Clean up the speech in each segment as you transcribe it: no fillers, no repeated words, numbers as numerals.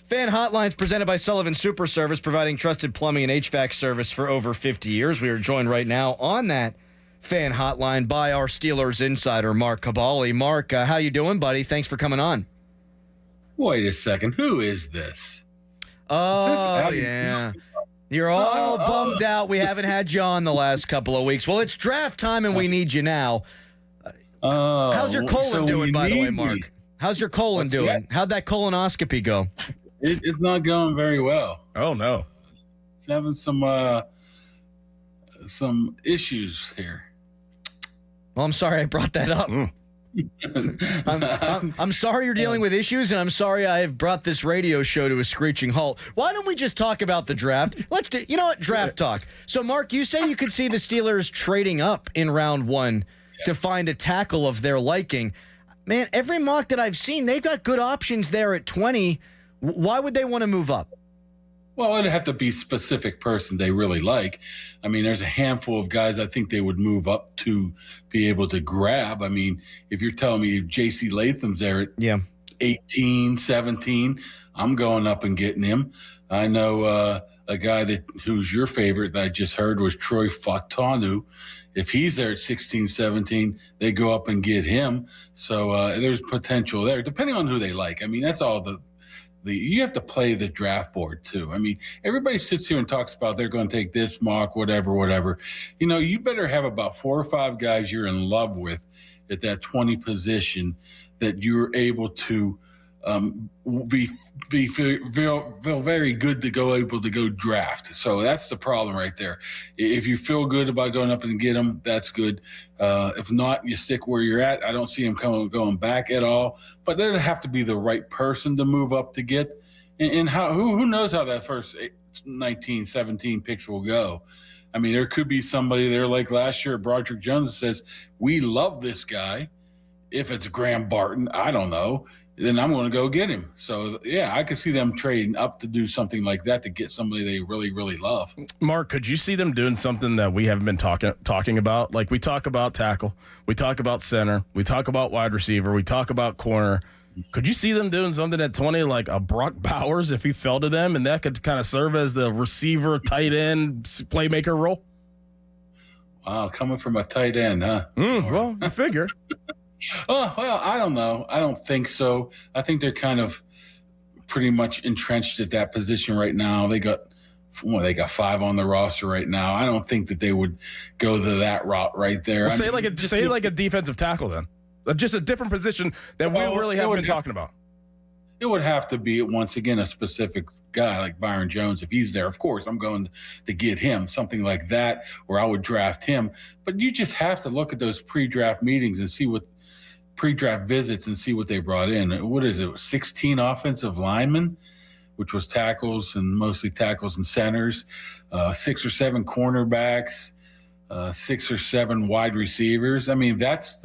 Fan Hotline is presented by Sullivan Super Service, providing trusted plumbing and HVAC service for over 50 years. We are joined right now on that Fan Hotline by our Steelers insider, Mark Kaboly. Mark, how you doing, buddy? Thanks for coming on. Wait a second. Who is this? Oh, yeah. You're all bummed out. We haven't had you on the last couple of weeks. Well, it's draft time, and we need you now. How's your colon doing, by the way, Mark? How's your colon doing? How'd that colonoscopy go? It's not going very well. Oh, no. It's having some issues here. Well, I'm sorry I brought that up. I'm sorry you're dealing with issues, and I'm sorry I have brought this radio show to a screeching halt. Why don't we just talk about the draft? Let's do, you know what, draft talk. So, Mark, you say you could see the Steelers trading up in round one to find a tackle of their liking. Man, every mock that I've seen, they've got good options there at 20. Why would they want to move up? Well, it'd have to be a specific person they really like. I mean, there's a handful of guys I think they would move up to be able to grab. I mean, if you're telling me J.C. Latham's there at 18, 17, I'm going up and getting him. I know a guy who's your favorite that I just heard was Troy Fautanu. If he's there at 16, 17, they go up and get him. So there's potential there, depending on who they like. I mean, that's all you have to play the draft board too. I mean, everybody sits here and talks about they're going to take this mock, whatever. You know, you better have about 4 or 5 guys you're in love with at that 20 position that you're able to feel very good to go able to go draft. So that's the problem right there. If you feel good about going up and get them, that's good. If not, you stick where you're at. I don't see him going back at all. But it'll have to be the right person to move up to get. And who knows how that first 19, 17 picks will go. I mean, there could be somebody there like last year, Broderick Jones, that says, we love this guy. If it's Graham Barton, I don't know. Then I'm going to go get him. So, yeah, I could see them trading up to do something like that to get somebody they really, really love. Mark, could you see them doing something that we haven't been talking about? Like, we talk about tackle, we talk about center, we talk about wide receiver, we talk about corner. Could you see them doing something at 20 like a Brock Bowers if he fell to them, and that could kind of serve as the receiver, tight end, playmaker role? Wow, coming from a tight end, huh? Well, you figure. Oh, well, I don't know. I don't think so. I think they're kind of pretty much entrenched at that position right now. They got 5 on the roster right now. I don't think that they would go to that route right there. Well, say like a defensive tackle then. Just a different position that we really haven't been talking about. It would have to be, once again, a specific guy like Byron Jones. If he's there, of course, I'm going to get him, something like that, where I would draft him. But you just have to look at those pre-draft meetings and see what pre-draft visits and see what they brought in. What is it? 16 offensive linemen, which was tackles and mostly tackles and centers, 6 or 7 cornerbacks, 6 or 7 wide receivers. I mean, that's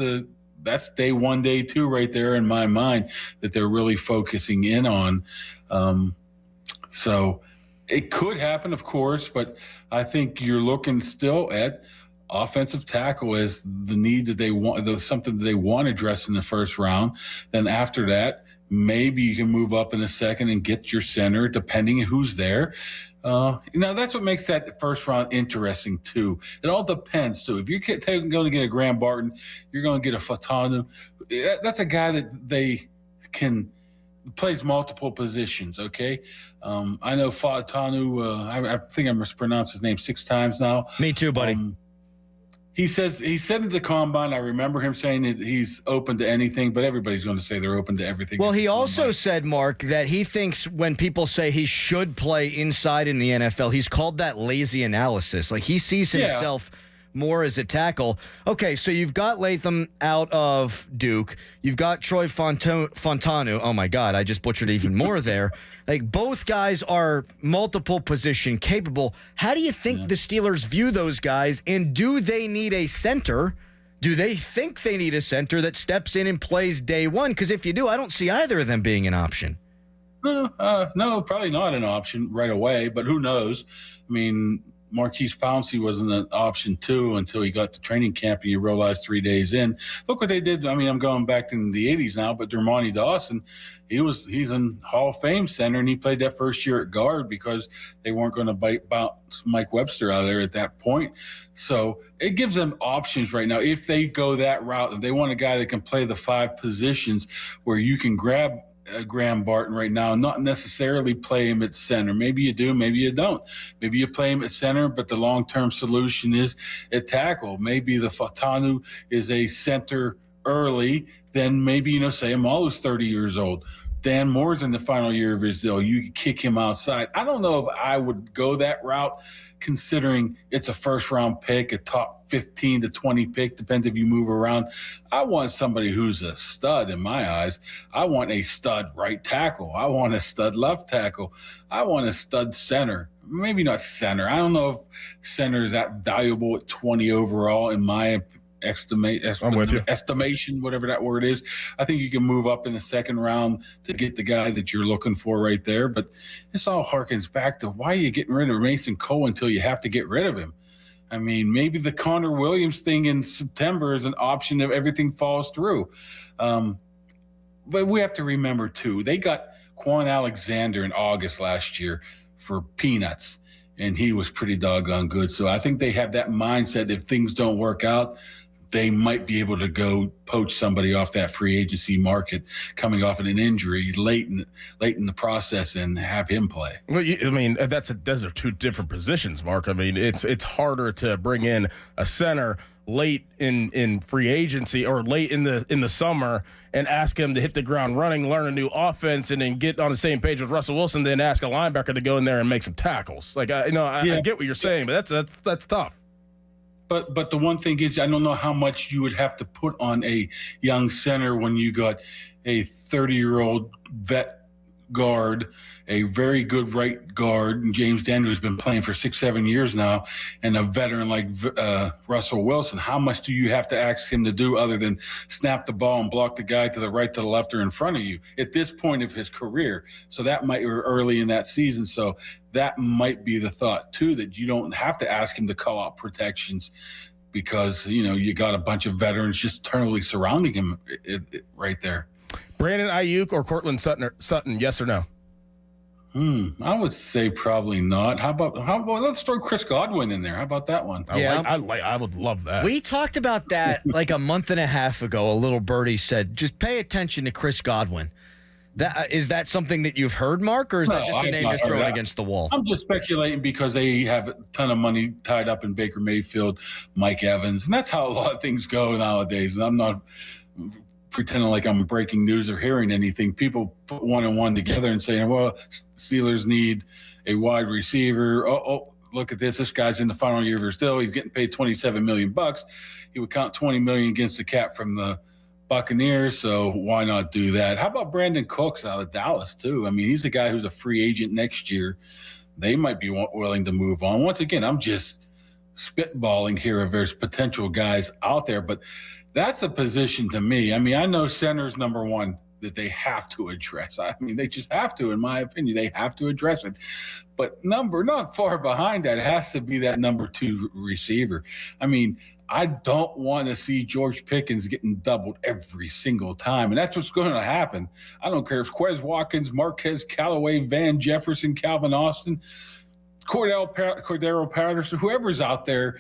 day 1, day 2 right there in my mind that they're really focusing in on. So it could happen, of course, but I think you're looking still at offensive tackle is the need that they want, something that they want to address in the first round. Then after that, maybe you can move up in a second and get your center, depending on who's there. That's what makes that first round interesting too. It all depends too. If you're going to get a Graham Barton, you're going to get a Fautanu. That's a guy that they can plays multiple positions. Okay. I know Fautanu, I think I mispronounced his name 6 times now. Me too, buddy. He said at the combine, I remember him saying that he's open to anything, but everybody's going to say they're open to everything. Well, he also said, Mark, that he thinks when people say he should play inside in the NFL, he's called that lazy analysis. Like he sees himself more as a tackle. Okay, so you've got Latham out of Duke. You've got Troy Fautanu. Oh, my God, I just butchered even more there. Like, both guys are multiple position capable. How do you think the Steelers view those guys, and do they need a center? Do they think they need a center that steps in and plays day one? Because if you do, I don't see either of them being an option. No, probably not an option right away, but who knows? I mean, Marquise Pouncey wasn't an option too until he got to training camp and you realized 3 days in. Look what they did. I mean, I'm going back to the 80s now, but Dermontti Dawson, he's in Hall of Fame center, and he played that first year at guard because they weren't going to bounce Mike Webster out of there at that point. So it gives them options right now. If they go that route, if they want a guy that can play the 5 positions where you can grab Graham Barton right now, not necessarily play him at center. Maybe you do, maybe you don't. Maybe you play him at center, but the long-term solution is at tackle. Maybe the Fatanu is a center early, then maybe, say Amalu's 30 years old. Dan Moore's in the final year of his deal. You could kick him outside. I don't know if I would go that route, considering it's a first-round pick, a top 15 to 20 pick, depends if you move around. I want somebody who's a stud in my eyes. I want a stud right tackle. I want a stud left tackle. I want a stud center. Maybe not center. I don't know if center is that valuable at 20 overall in my estimation, whatever that word is. I think you can move up in the second round to get the guy that you're looking for right there. But this all harkens back to why are you getting rid of Mason Cole until you have to get rid of him? I mean, maybe the Connor Williams thing in September is an option if everything falls through. But we have to remember, too, they got Quan Alexander in August last year for peanuts, and he was pretty doggone good. So I think they have that mindset if things don't work out, they might be able to go poach somebody off that free agency market coming off of an injury late in the process and have him play. Well, I mean, those are 2 different positions, Mark. I mean, it's harder to bring in a center late in free agency or late in the summer and ask him to hit the ground running, learn a new offense, and then get on the same page with Russell Wilson, then ask a linebacker to go in there and make some tackles. Like, I get what you're saying, but that's tough. But the one thing is, I don't know how much you would have to put on a young center when you got a 30-year-old vet guard, a very good right guard, and James Daniel, who's been playing for 6-7 years now, and a veteran like Russell Wilson. How much do you have to ask him to do other than snap the ball and block the guy to the right, to the left, or in front of you at this point of his career? So that might be early in that season. So that might be the thought, too, that you don't have to ask him to call out protections because, you got a bunch of veterans just totally surrounding him right there. Brandon Ayuk or Cortland Sutton, yes or no? I would say probably not. How about let's throw Chris Godwin in there? How about that one? I would love that. We talked about that like a month and a half ago. A little birdie said, just pay attention to Chris Godwin. Is that something that you've heard, Mark, or is that just a name you're throwing against the wall? I'm just speculating because they have a ton of money tied up in Baker Mayfield, Mike Evans, and that's how a lot of things go nowadays. And I'm not pretending like I'm breaking news or hearing anything. People put one and one together and saying, well, Steelers need a wide receiver. Oh, look at this. This guy's in the final year of his deal. He's getting paid $27 million. He would count $20 million against the cap from the Buccaneers, so why not do that? How about Brandon Cooks out of Dallas, too? I mean, he's a guy who's a free agent next year. They might be willing to move on. Once again, I'm just spitballing here if there's potential guys out there, but that's a position to me. I mean, I know center's number one that they have to address. I mean, they just have to, in my opinion. They have to address it. But not far behind that has to be that number 2 receiver. I mean, I don't want to see George Pickens getting doubled every single time. And that's what's going to happen. I don't care if Quez Watkins, Marquez Callaway, Van Jefferson, Calvin Austin, Cordero Patterson, whoever's out there,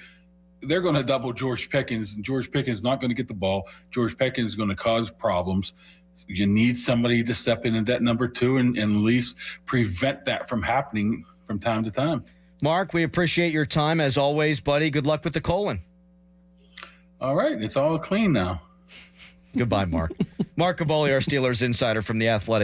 they're going to double George Pickens. And George Pickens is not going to get the ball. George Pickens is going to cause problems. You need somebody to step in at that number 2 and at least prevent that from happening from time to time. Mark, we appreciate your time as always, buddy. Good luck with the colon. All right. It's all clean now. Goodbye, Mark. Mark Kaboly, our Steelers insider from The Athletic.